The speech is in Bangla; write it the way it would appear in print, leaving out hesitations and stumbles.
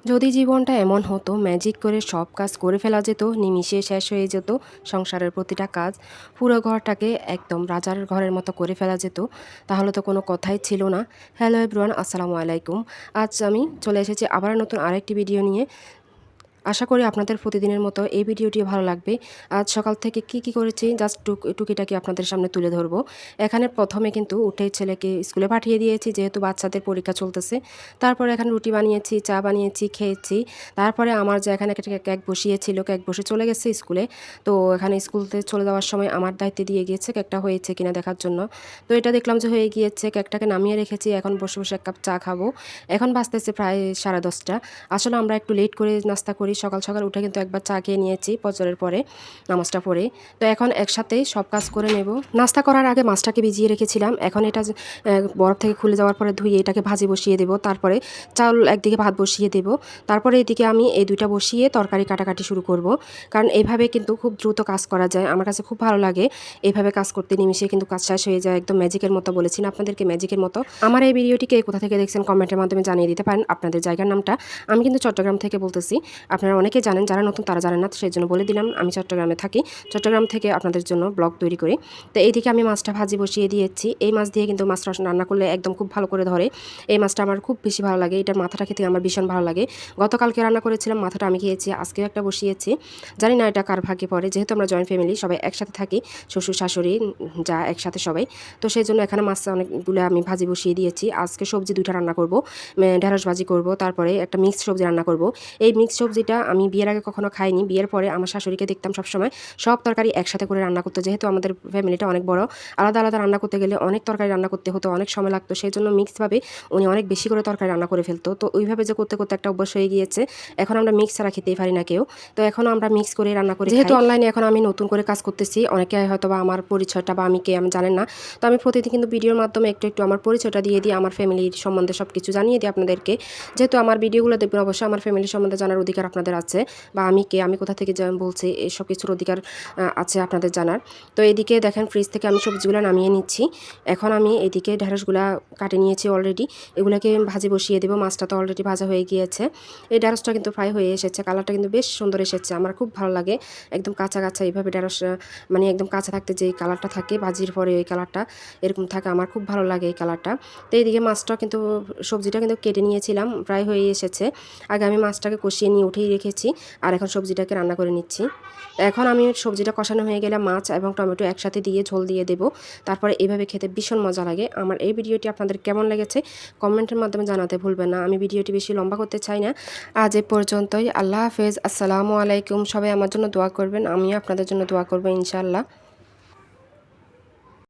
যদি জীবনটা এমন হতো ম্যাজিক করে সব কাজ করে ফেলা যেত, নিমিষে শেষ হয়ে যেত সংসারের প্রতিটা কাজ, পুরো ঘরটাকে একদম রাজার ঘরের মতো করে ফেলা যেত, তাহলে তো কোনো কথাই ছিল না। হ্যালো এভরিওয়ান, আসসালামু আলাইকুম। আজ আমি চলে এসেছি আবার নতুন আরেকটি ভিডিও নিয়ে। আশা করি আপনাদের প্রতিদিনের মতো এই ভিডিওটি ভালো লাগবে। আজ সকাল থেকে কি করেছি জাস্ট টুকিটাকি আপনাদের সামনে তুলে ধরবো। এখানে প্রথমে কিন্তু উঠে ছেলেকে স্কুলে পাঠিয়ে দিয়েছি, যেহেতু বাচ্চাদের পরীক্ষা চলতেছে। তারপরে এখানে রুটি বানিয়েছি, চা বানিয়েছি, খেয়েছি। তারপরে আমার যে এখানে একটা কেক বসিয়েছিল, কেক বসে চলে গেছে স্কুলে। তো এখানে স্কুলতে চলে যাওয়ার সময় আমার দায়িত্বে দিয়ে গিয়েছে কেকটা হয়েছে কিনা দেখার জন্য। তো এটা দেখলাম যে হয়ে গিয়েছে, কেকটাকে নামিয়ে রেখেছি। এখন বসে বসে এক কাপ চা খাবো। এখন বাজতেছে প্রায় 10:30। আসলে আমরা একটু লেট করে নাস্তা করি, সকাল সকাল উঠে কিন্তু একবার চা খেয়ে নিয়েছি ফজরের পরে, নামাজটা পড়ে। তো এখন একসাথে সব কাজ করে নেব। নাস্তা করার আগে মাছটাকে ভিজিয়ে রেখেছিলাম, এখন এটা বরফ থেকে খুলে যাওয়ার পরে ধুয়ে এটাকে ভাজি বসিয়ে দেব। তারপরে চাউল একদিকে ভাত বসিয়ে দেব। তারপরে এদিকে আমি এই দুইটা বসিয়ে তরকারি কাটাকাটি শুরু করব, কারণ এইভাবে কিন্তু খুব দ্রুত কাজ করা যায়। আমার কাছে খুব ভালো লাগে এইভাবে কাজ করতে, নিমিশে কিন্তু কাজ শেষ হয়ে যায়, একদম ম্যাজিকের মতো। বলেছি না আপনাদেরকে, ম্যাজিকের মতো। আমার এই ভিডিওটিকে কোথা থেকে দেখছেন কমেন্টের মাধ্যমে জানিয়ে দিতে পারেন আপনাদের জায়গার নামটা। আমি কিন্তু চট্টগ্রাম থেকে বলতেছি, আপনারা অনেকে জানেন, যারা নতুন তারা জানেন না, সেই জন্য বলে দিলাম আমি চট্টগ্রামে থাকি। চট্টগ্রাম থেকে আপনাদের জন্য ব্লগ তৈরি করি। তো এইদিকে আমি মাছটা ভাজি বসিয়ে দিয়েছি। এই মাছ দিয়ে কিন্তু মাছটা রান্না করলে একদম খুব ভালো করে ধরে। এই মাছটা আমার খুব বেশি ভালো লাগে, এটার মাথাটা খেতে আমার ভীষণ ভালো লাগে। গতকালকে রান্না করেছিলাম, মাথাটা আমি খেয়েছি, আজকেও একটা বসিয়েছি। জানি না এটা কার ভাগে পড়ে, যেহেতু আমরা জয়েন্ট ফ্যামিলি, সবাই একসাথে থাকি, শ্বশুর শাশুড়ি যা একসাথে সবাই। তো সেই জন্য এখানে মাছ অনেকগুলো আমি ভাজি বসিয়ে দিয়েছি। আজকে সবজি দুইটা রান্না করব, ঢেঁড়স ভাজি করব, তারপরে একটা মিক্সড সবজি রান্না করব। এই মিক্সড সবজিটা আমি বিয়ের আগে কখনো খাইনি, বিয়ের পরে আমার শাশুড়িকে দেখতাম সবসময় সব তরকারি একসাথে করে রান্না করতে। যেহেতু আমাদের ফ্যামিলিটা অনেক বড়, আলাদা আলাদা রান্না করতে গেলে অনেক তরকারি রান্না করতে হতো, অনেক সময় লাগতো। সেই জন্য মিক্সডভাবে উনি অনেক বেশি করে তরকারি রান্না করে ফেলতো। তো ওইভাবে যে করতে করতে একটা অভ্যাস হয়ে গিয়েছে, এখন আমরা মিক্স ছাড়া খেতেই পারি না কেউ। তো এখন আমরা মিক্স করে রান্না করি। যেহেতু অনলাইনে এখন আমি নতুন করে কাজ করতেছি, অনেকে হয়তো বা আমার পরিচয়টা বা আমি কে আমি জানেন না। তো আমি প্রতিদিন কিন্তু ভিডিওর মাধ্যমে একটু একটু আমার পরিচয়টা দিয়ে দিই, আমার ফ্যামিলির সম্বন্ধে সব কিছু জানিয়ে দিই আপনাদেরকে। যেহেতু আমার ভিডিওগুলো দেখবেন, অবশ্যই আমার ফ্যামিলির সম্বন্ধে জানার অধিকার আপনাদের আছে, বা আমি কে, আমি কোথা থেকে বলছি, এসব কিছুর অধিকার আছে আপনাদের জানার। তো এদিকে দেখেন ফ্রিজ থেকে আমি সবজিগুলো নামিয়ে নিচ্ছি। এখন আমি এদিকে ঢেঁড়সগুলো কাটে নিয়েছি অলরেডি, এগুলোকে ভাজি বসিয়ে দেবো। মাছটা তো অলরেডি ভাজা হয়ে গিয়েছে। এই ঢেঁড়সটা কিন্তু ফ্রাই হয়ে এসেছে, কালারটা কিন্তু বেশ সুন্দর এসেছে, আমার খুব ভালো লাগে। একদম কাঁচা কাঁচা এইভাবে ঢেঁড়স, মানে একদম কাঁচা থাকতে যে কালারটা থাকে ভাজির পরে, ওই কালারটা এরকম থাকে, আমার খুব ভালো লাগে এই কালারটা। তো এইদিকে মাছটা কিন্তু, সবজিটা কিন্তু কেটে নিয়েছিলাম, প্রায় হয়ে এসেছে। আগে আমি মাছটাকে কষিয়ে নিয়ে উঠেই রেখেছি, আর এখন সবজিটাকে রান্না করে নিচ্ছি। এখন আমি সবজিটা কষানো হয়ে গেলে মাছ এবং টমেটো একসাথে দিয়ে ঝোল দিয়ে দেব। তারপরে এইভাবে খেতে ভীষণ মজা লাগে। আমার এই ভিডিওটি আপনাদের কেমন লেগেছে কমেন্টের মাধ্যমে জানাতে ভুলবেন না। আমি ভিডিওটি বেশি লম্বা করতে চাই না। আজ এ পর্যন্তই। আল্লাহ হাফেজ, আসসালামু আলাইকুম। সবাই আমার জন্য দোয়া করবেন, আমিও আপনাদের জন্য দোয়া করবো ইনশাআল্লাহ।